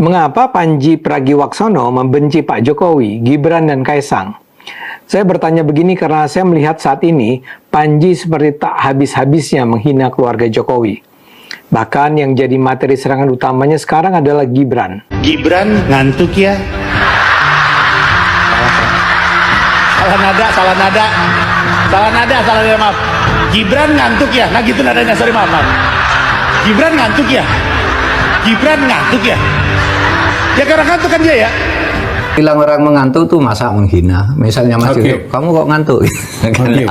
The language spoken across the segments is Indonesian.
Mengapa Panji Pragiwaksono membenci Pak Jokowi, Gibran, dan Kaisang? Saya bertanya begini karena saya melihat saat ini Panji seperti tak habis-habisnya menghina keluarga Jokowi. Bahkan yang jadi materi serangan utamanya sekarang adalah Gibran. Gibran ngantuk ya? Salah nada, maaf. Gibran ngantuk ya? Nah gitu nadanya, sorry maaf. Gibran ngantuk ya? Ya karena ngantuk kan dia ya? Bilang orang mengantuk tuh masa menghina. Misalnya Mas Yusuf, kamu kok ngantuk?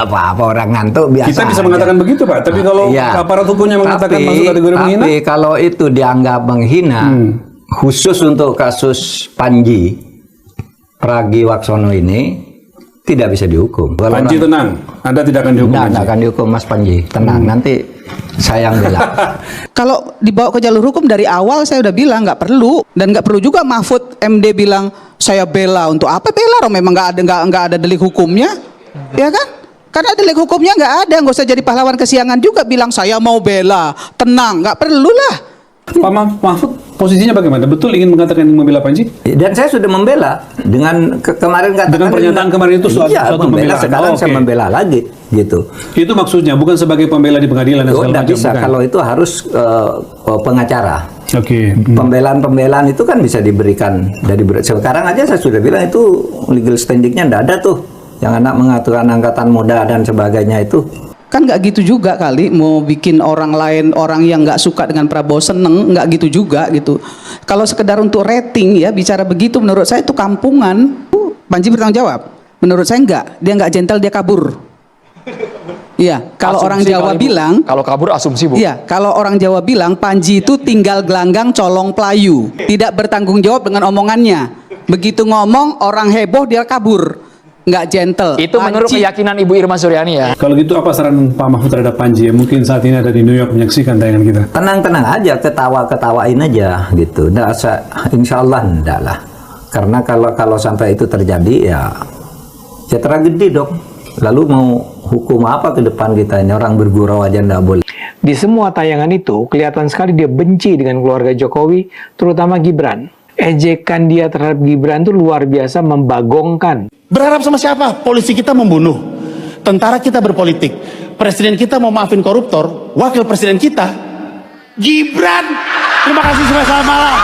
Apa-apa orang ngantuk biasa. Kita bisa mengatakan begitu Pak, tapi kalau aparat hukumnya mengatakan masuk kategori menghina. Tapi kalau itu dianggap menghina, khusus untuk kasus Panji Pragiwaksono ini tidak bisa dihukum. Panji tenang, Anda tidak akan dihukum. Tidak akan dihukum Mas Panji, tenang. Nanti saya yang bela. Kalau dibawa ke jalur hukum dari awal saya udah bilang nggak perlu, dan nggak perlu juga Mahfud MD bilang saya bela. Untuk apa bela? Orang memang nggak ada delik hukumnya, ya kan? Karena delik hukumnya nggak usah jadi pahlawan kesiangan juga bilang saya mau bela. Tenang, nggak perlu lah. Pak Mahfud posisinya bagaimana? Betul ingin mengatakan ingin membela Panji? Dan saya sudah membela dengan kemarin katakan dengan pernyataan kemarin itu suatu membela. Sekarang saya membela lagi gitu. Itu maksudnya bukan sebagai pembela di pengadilan dan segala macam. Bisa bukan. Kalau itu harus pengacara. Pembelaan itu kan bisa diberikan dari sekarang aja saya sudah bilang itu legal standingnya nggak ada tuh. Yang anak mengatakan angkatan muda dan sebagainya itu. Kan nggak gitu juga kali mau bikin orang lain, orang yang nggak suka dengan Prabowo seneng, nggak gitu juga gitu. Kalau sekedar untuk rating ya bicara begitu menurut saya itu kampungan. Panji bertanggung jawab. Menurut saya dia nggak gentle, dia kabur. Iya, kalau orang Jawa bilang, kalau kabur asumsi Bu. Iya, kalau orang Jawa bilang Panji itu tinggal gelanggang colong pelayu, tidak bertanggung jawab dengan omongannya. Begitu ngomong orang heboh dia kabur. Nggak gentle. Itu menurut keyakinan Ibu Irma Suryani ya. Kalau gitu apa saran Pak Mahfud terhadap Panji? Mungkin saat ini ada di New York menyaksikan tayangan kita. Tenang-tenang aja, ketawain aja gitu. Insya Allah enggak lah. Karena kalau sampai itu terjadi ya tragedi dong. Lalu mau hukum apa ke depan kita ini? Orang bergurau aja enggak boleh. Di semua tayangan itu kelihatan sekali dia benci dengan keluarga Jokowi, terutama Gibran. Ejekan dia terhadap Gibran itu luar biasa membagongkan. Berharap sama siapa? Polisi kita membunuh, tentara kita berpolitik, presiden kita mau maafin koruptor, wakil presiden kita Gibran. Terima kasih semua, selamat malam.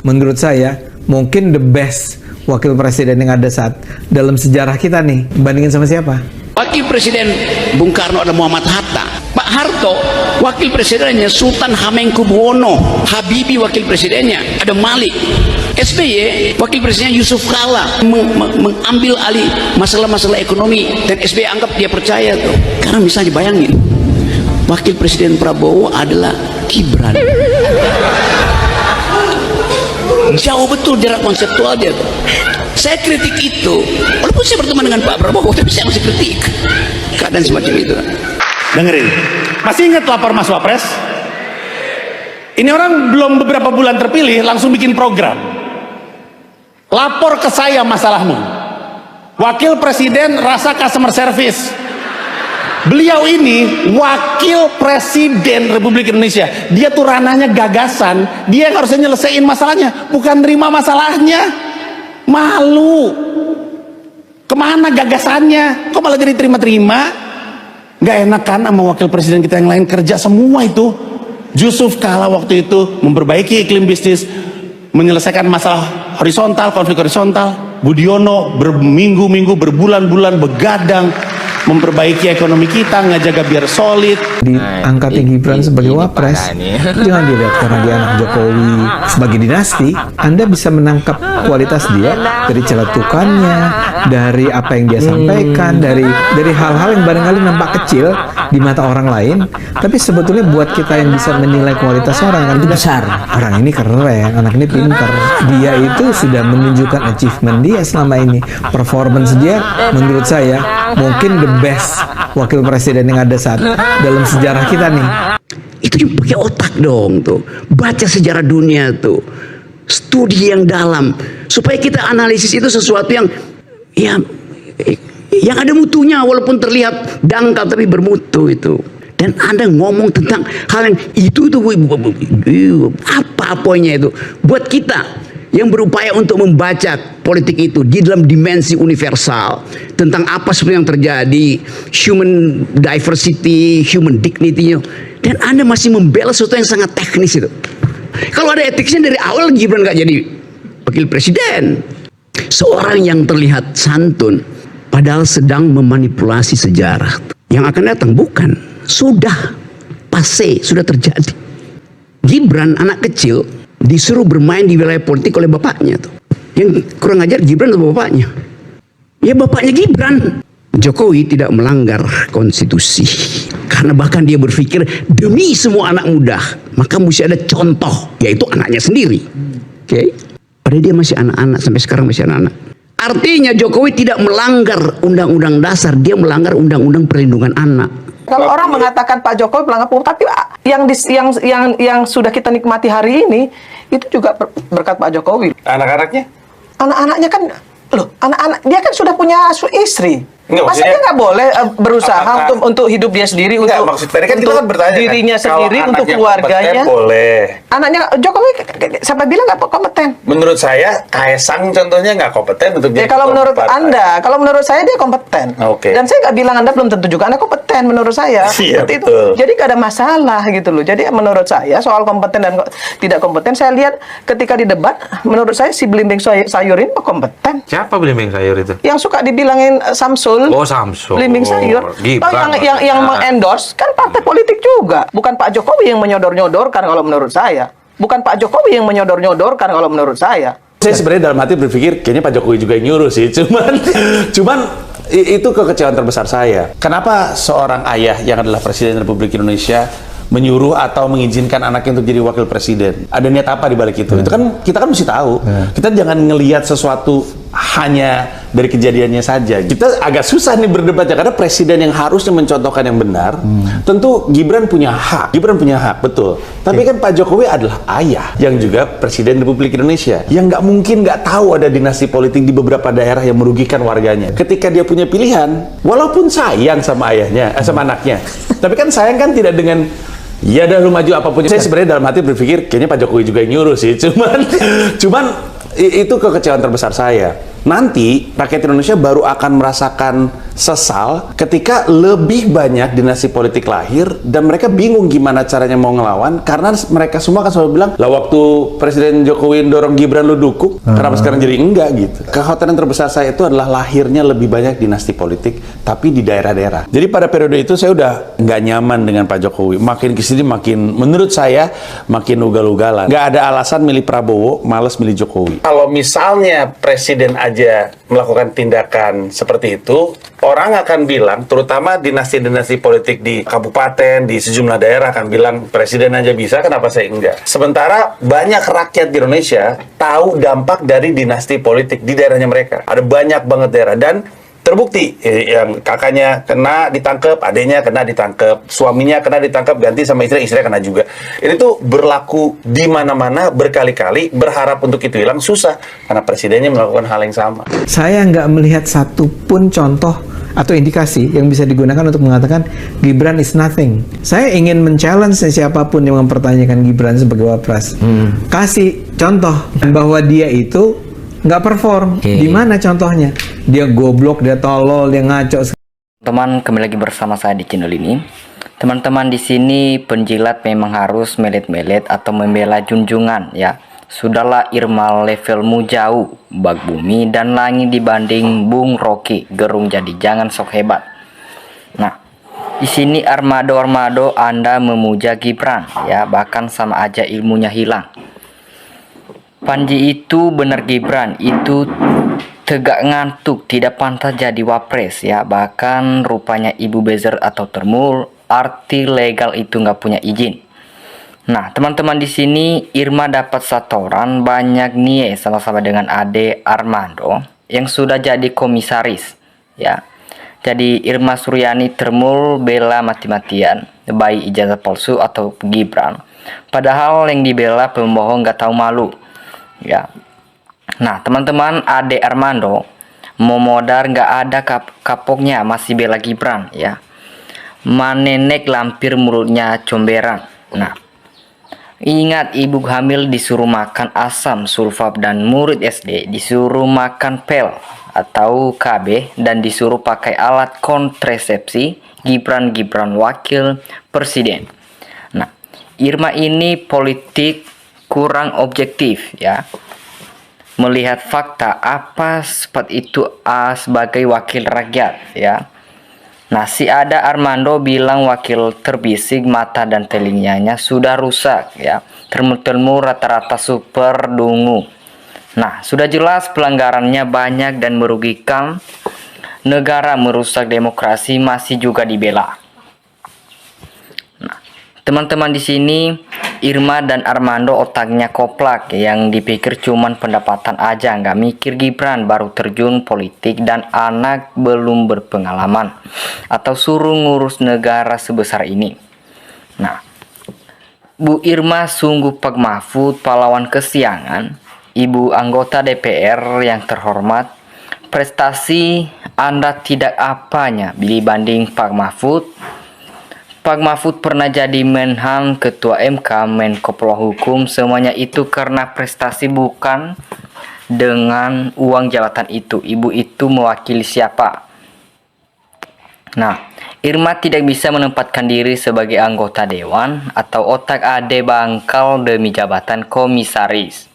Menurut saya mungkin the best wakil presiden yang ada saat dalam sejarah kita nih. Bandingin sama siapa? Wakil Presiden Bung Karno ada Muhammad Hatta, Pak Harto wakil presidennya Sultan Hamengkubuwono, Habibie wakil presidennya ada Malik, SBY wakil presidennya Yusuf Kala mengambil alih masalah-masalah ekonomi, dan SBY anggap dia percaya tuh. Karena misalnya bayangin wakil presiden Prabowo adalah Gibran. Jauh betul jarak konseptual dia tuh. Saya kritik itu, walaupun saya berteman dengan Pak Prabowo, tapi saya masih kritik keadaan semacam itu. Dengerin, masih ingat lapor Mas Wapres? Ini orang belum beberapa bulan terpilih langsung bikin program. Lapor ke saya masalahmu. Wakil Presiden rasa customer service. Beliau ini wakil presiden Republik Indonesia. Dia tuh ranahnya gagasan. Dia yang harusnya nyelesain masalahnya, bukan nerima masalahnya. Malu. Kemana gagasannya? Kok malah jadi terima-terima? Gak enak kan sama wakil presiden kita yang lain kerja semua itu. Yusuf Kala waktu itu memperbaiki iklim bisnis, menyelesaikan masalah horizontal, konflik horizontal. Budiono berminggu-minggu, berbulan-bulan begadang memperbaiki ekonomi kita, ngejaga biar solid. Diangkatnya Gibran sebagai wapres, jangan dilihat karena dia anak Jokowi. Sebagai dinasti, Anda bisa menangkap kualitas dia dari celetukannya, dari apa yang dia sampaikan, dari hal-hal yang barangkali nampak kecil di mata orang lain, tapi sebetulnya buat kita yang bisa menilai kualitas orang itu besar. Orang ini keren, anak ini pintar. Dia itu sudah menunjukkan achievement dia selama ini. Performance dia menurut saya mungkin the best wakil presiden yang ada saat dalam sejarah kita nih. Itu yang pakai otak dong tuh. Baca sejarah dunia tuh. Studi yang dalam supaya kita analisis itu sesuatu yang yang ada mutunya, walaupun terlihat dangkal tapi bermutu itu. Dan Anda ngomong tentang hal yang itu apa poinnya itu? Buat kita yang berupaya untuk membaca politik itu di dalam dimensi universal tentang apa sebenarnya yang terjadi, human diversity, human dignity-nya, dan Anda masih membela sesuatu yang sangat teknis itu. Kalau ada etiknya dari awal, Gibran gak jadi wakil presiden. Seorang yang terlihat santun padahal sedang memanipulasi sejarah. Yang akan datang bukan, sudah passé, sudah terjadi. Gibran anak kecil disuruh bermain di wilayah politik oleh bapaknya tuh. Yang kurang ajar Gibran atau bapaknya? Ya bapaknya Gibran. Jokowi tidak melanggar konstitusi karena bahkan dia berpikir demi semua anak muda maka mesti ada contoh, yaitu anaknya sendiri. Oke. Padahal dia masih anak-anak, sampai sekarang masih anak-anak. Artinya Jokowi tidak melanggar undang-undang dasar, dia melanggar undang-undang perlindungan anak. Kalau orang mengatakan Pak Jokowi pelanggar hukum, tapi yang sudah kita nikmati hari ini itu juga berkat Pak Jokowi. Anak-anaknya? Anak-anaknya kan, anak-anak dia kan sudah punya istri. Masa dia nggak boleh berusaha untuk hidup dia sendiri, enggak, untuk maksud tadi kan kita kan bertanya dirinya kan, sendiri, untuk keluarganya. Boleh. Anaknya Jokowi siapa bilang nggak kompeten? Menurut saya Kaesang contohnya nggak kompeten untuk Ya jadi kalau menurut partai. Anda, kalau menurut saya dia kompeten. Oke. Dan saya nggak bilang Anda belum tentu juga Anda kompeten menurut saya. Iya, Seperti itu. betul. Jadi nggak ada masalah gitu loh. Jadi menurut saya soal kompeten dan tidak kompeten, saya lihat ketika di debat, menurut saya si belimbing sayur ini kompeten. Siapa belimbing sayur itu? Yang suka dibilangin Samsul. Oh, Samsul. Belimbing sayur. Gibran. Yang mengendorse kan partai politik juga. Bukan Pak Jokowi yang menyodor-nyodorkan kalau menurut saya. Bukan Pak Jokowi yang menyodor-nyodorkan kalau menurut saya. Saya sebenarnya dalam hati berpikir kayaknya Pak Jokowi juga yang nyuruh sih, cuman itu kekecewaan terbesar saya. Kenapa seorang ayah yang adalah Presiden Republik Indonesia menyuruh atau mengizinkan anaknya untuk jadi wakil presiden? Ada niat apa di balik itu? Itu kan kita kan mesti tahu. Kita jangan ngelihat sesuatu hanya dari kejadiannya saja. Kita agak susah nih berdebat ya, karena presiden yang harusnya mencontohkan yang benar, tentu Gibran punya hak. Gibran punya hak, betul. Tapi kan Pak Jokowi adalah ayah yang juga Presiden Republik Indonesia, yang nggak mungkin nggak tahu ada dinasti politik di beberapa daerah yang merugikan warganya. Ketika dia punya pilihan, walaupun sayang sama ayahnya, sama anaknya, tapi kan sayang kan tidak dengan ya dah lu maju apapun. Saya sebenarnya dalam hati berpikir kayaknya Pak Jokowi juga yang nyuruh sih, cuman itu kekecewaan terbesar saya. Nanti rakyat Indonesia baru akan merasakan sesal ketika lebih banyak dinasti politik lahir dan mereka bingung gimana caranya mau ngelawan, karena mereka semua kan selalu bilang, lah waktu Presiden Jokowi dorong Gibran lu dukung, kenapa sekarang jadi enggak gitu. Kekhawatiran terbesar saya itu adalah lahirnya lebih banyak dinasti politik tapi di daerah-daerah. Jadi pada periode itu saya udah nggak nyaman dengan Pak Jokowi. Makin kesini makin, menurut saya makin ugal-ugalan. Nggak ada alasan milih Prabowo, males milih Jokowi. Kalau misalnya presiden aja melakukan tindakan seperti itu, orang akan bilang, terutama dinasti-dinasti politik di kabupaten, di sejumlah daerah akan bilang, presiden aja bisa, kenapa saya enggak? Sementara banyak rakyat di Indonesia tahu dampak dari dinasti politik di daerahnya mereka. Ada banyak banget daerah, dan terbukti yang kakaknya kena ditangkap, adiknya kena ditangkap, suaminya kena ditangkap, ganti sama istrinya kena juga. Ini tuh berlaku di mana-mana berkali-kali. Berharap untuk itu hilang susah karena presidennya melakukan hal yang sama. Saya nggak melihat satupun contoh atau indikasi yang bisa digunakan untuk mengatakan Gibran is nothing. Saya ingin men-challenge siapapun yang mempertanyakan Gibran sebagai wapres. Kasih contoh bahwa dia itu nggak perform. Di mana contohnya? Dia goblok, dia tolol, dia ngaco. Teman, kembali lagi bersama saya di channel ini. Teman-teman, di sini penjilat memang harus melet-melet atau membela junjungan ya. Sudahlah Irma levelmu jauh, bag bumi dan langit dibanding Bung Rocky Gerung, jadi jangan sok hebat. Nah, di sini armado Anda memuja Gibran ya, bahkan sama aja ilmunya hilang. Panji itu benar, Gibran itu tegak ngantuk, tidak pantas jadi wapres ya. Bahkan rupanya Ibu Bezer atau Termul arti legal itu nggak punya izin. Nah teman-teman, di sini Irma dapat setoran banyak nih sama-sama dengan Ade Armando yang sudah jadi komisaris ya. Jadi Irma Suryani Termul bela mati-matian baik ijazah palsu atau Gibran, padahal yang dibela pembohong nggak tahu malu ya. Nah teman-teman, Ade Armando mau modar nggak ada kapoknya masih bela Gibran ya. Manenek lampir mulutnya comberan. Nah, ingat ibu hamil disuruh makan asam sulfat dan murid SD disuruh makan pel atau KB dan disuruh pakai alat kontrasepsi. Gibran wakil presiden. Nah, Irma ini politik kurang objektif ya. Melihat fakta apa seperti itu sebagai wakil rakyat ya. Nah, si ada Armando bilang wakil terbisik mata dan telinganya sudah rusak ya. Termu rata-rata super dungu. Nah, sudah jelas pelanggarannya banyak dan merugikan negara, merusak demokrasi, masih juga dibela. Nah, teman-teman di sini Irma dan Armando otaknya koplak, yang dipikir cuman pendapatan aja, nggak mikir Gibran baru terjun politik dan anak belum berpengalaman atau suruh ngurus negara sebesar ini. Nah, Bu Irma sungguh Pak Mahfud pahlawan kesiangan, Ibu anggota DPR yang terhormat. Prestasi Anda tidak apanya dibanding Pak Mahfud. Pak Mahfud pernah jadi Menhan, Ketua MK, Menko Polhukum, semuanya itu karena prestasi, bukan dengan uang jabatan itu. Ibu itu mewakili siapa? Nah, Irma tidak bisa menempatkan diri sebagai anggota dewan atau otak ade bangkal demi jabatan komisaris.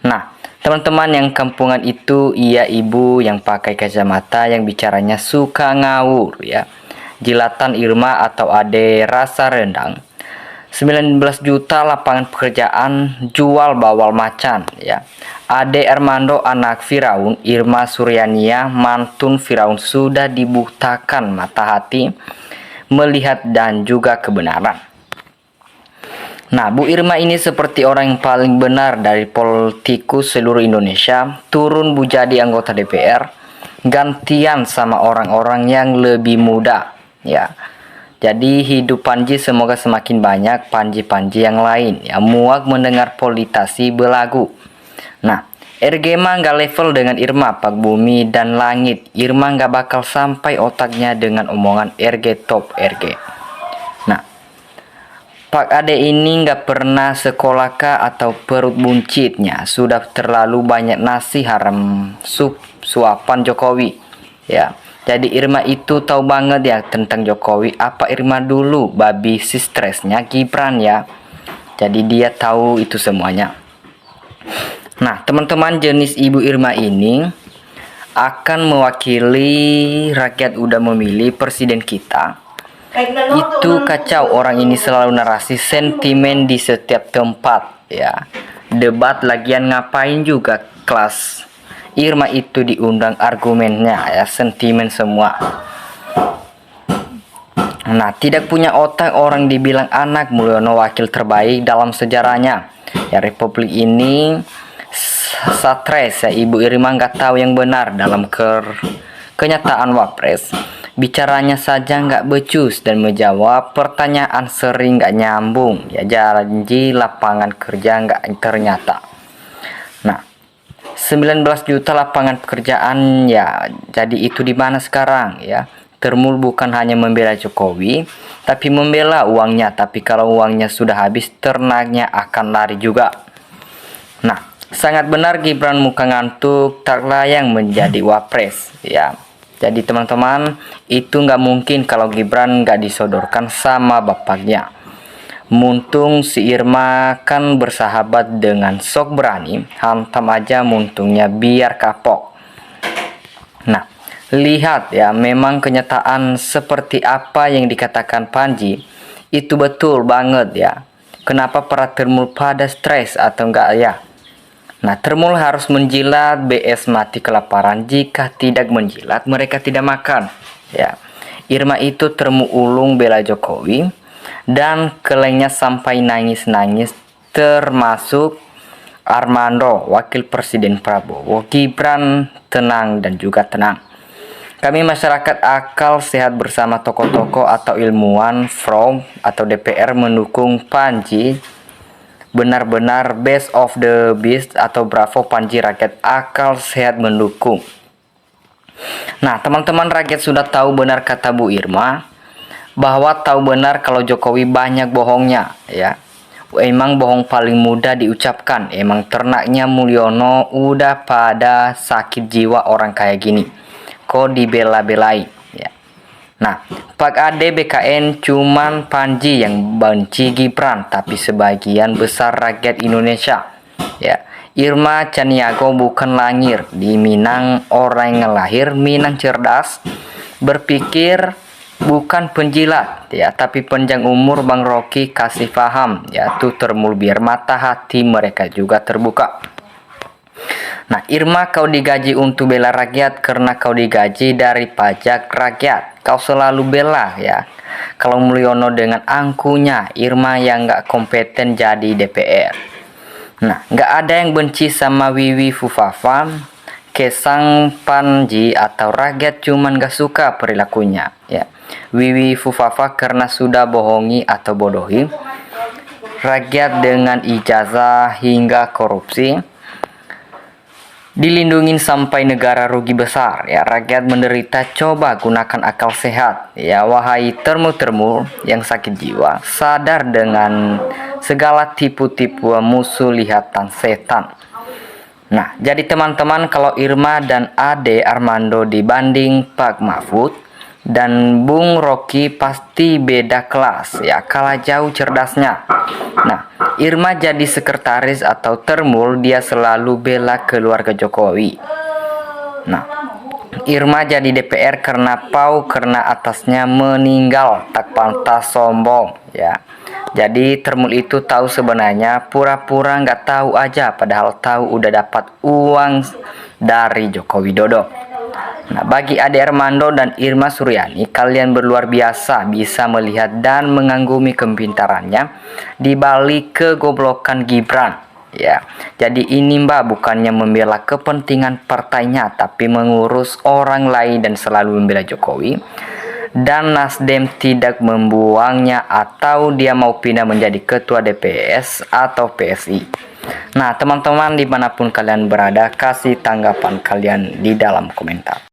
Nah, teman-teman yang kampungan itu, iya ibu yang pakai kacamata yang bicaranya suka ngawur ya. Jilatan Irma atau ade rasa rendang. 19 juta lapangan pekerjaan jual bawal macan ya. Ade Armando anak Firaun, Irma Suryania mantun Firaun, sudah dibuktakan mata hati melihat dan juga kebenaran. Nah, Bu Irma ini seperti orang yang paling benar dari politikus seluruh Indonesia, turun Bu jadi anggota DPR, gantian sama orang-orang yang lebih muda ya. Jadi hidup Panji semoga semakin banyak Panji-Panji yang lain ya, muak mendengar politisi belagu. Nah, RG mah nggak level dengan Irma, Pak Bumi dan Langit. Irma nggak bakal sampai otaknya dengan omongan RG top RG. Nah, Pak Ade ini nggak pernah sekolah kah atau perut buncitnya sudah terlalu banyak nasi haram suapan Jokowi ya. Jadi Irma itu tahu banget ya tentang Jokowi. Apa Irma dulu babi si stresnya Gibran ya. Jadi dia tahu itu semuanya. Nah, teman-teman, jenis Ibu Irma ini akan mewakili rakyat udah memilih presiden kita. Itu kacau, orang ini selalu narasi sentimen di setiap tempat ya. Debat lagian ngapain juga kelas Irma itu diundang, argumennya ya sentimen semua. Nah, tidak punya otak orang dibilang anak Mulyono wakil terbaik dalam sejarahnya ya. Republik ini stres ya. Ibu Irma nggak tahu yang benar dalam kenyataan wapres. Bicaranya saja nggak becus dan menjawab pertanyaan sering nggak nyambung ya. Janji lapangan kerja nggak ternyata. Nah, 19 juta lapangan pekerjaan ya. Jadi itu di mana sekarang ya? Termul bukan hanya membela Jokowi, tapi membela uangnya. Tapi kalau uangnya sudah habis, ternaknya akan lari juga. Nah, sangat benar Gibran muka ngantuk tak layang menjadi wapres ya. Jadi teman-teman, itu nggak mungkin kalau Gibran nggak disodorkan sama bapaknya. Muntung si Irma kan bersahabat dengan sok berani, hantam aja muntungnya biar kapok. Nah, lihat ya, memang kenyataan seperti apa yang dikatakan Panji itu betul banget ya. Kenapa para termul pada stres atau enggak ya? Nah, termul harus menjilat, BS mati kelaparan. Jika tidak menjilat, mereka tidak makan ya. Irma itu termu ulung bela Jokowi dan kelengnya sampai nangis-nangis, termasuk Armando, wakil presiden Prabowo. Gibran tenang dan juga tenang. Kami masyarakat akal sehat bersama tokoh-tokoh atau ilmuwan from atau DPR mendukung Panji. Benar-benar best of the best atau bravo Panji, rakyat akal sehat mendukung. Nah, teman-teman, rakyat sudah tahu benar kata Bu Irma. bahwa tahu benar kalau Jokowi banyak bohongnya, ya. Emang bohong paling mudah diucapkan. Emang ternaknya Mulyono udah pada sakit jiwa orang kayak gini. Kok dibela-belai, ya. Nah, Pak Ade BKN cuman Panji yang benci Gibran, tapi sebagian besar rakyat Indonesia, ya. Irma Caniago bukan langir di Minang, orang yang lahir Minang cerdas, berpikir bukan penjilat, ya, tapi panjang umur. Bang Rocky kasih paham, ya, tuh termul biar mata hati mereka juga terbuka. Nah, Irma, kau digaji untuk bela rakyat karena kau digaji dari pajak rakyat. Kau selalu bela, ya. Kalau Mulyono dengan angkunya, Irma yang nggak kompeten jadi DPR. Nah, nggak ada yang benci sama Wiwi Fufafam, Kesang Panji, atau rakyat cuman gak suka perilakunya, ya. Wiwi Fufafa karena sudah bohongi atau bodohi rakyat dengan ijazah hingga korupsi, dilindungin sampai negara rugi besar, ya. Rakyat menderita, coba gunakan akal sehat, ya. Wahai termu-termu yang sakit jiwa, sadar dengan segala tipu-tipu musuh lihatan setan. Nah, jadi teman-teman, kalau Irma dan Ade Armando dibanding Pak Mahfud dan Bung Rocky pasti beda kelas, ya, kalah jauh cerdasnya. Nah, Irma jadi sekretaris atau termul, dia selalu bela keluarga Jokowi. Nah, Irma jadi DPR karena karena atasnya meninggal, tak pantas sombong, ya. Jadi termul itu tahu sebenarnya, pura-pura nggak tahu aja, padahal tahu udah dapat uang dari Joko Widodo. Nah, bagi Ade Armando dan Irma Suryani, kalian berluar biasa bisa melihat dan mengagumi kepintarannya di balik kegoblokan Gibran, ya. Jadi ini Mbak bukannya membela kepentingan partainya, tapi mengurus orang lain dan selalu membela Jokowi. Dan Nasdem tidak membuangnya atau dia mau pindah menjadi ketua DPS atau PSI. Nah, teman-teman dimanapun kalian berada, kasih tanggapan kalian di dalam komentar.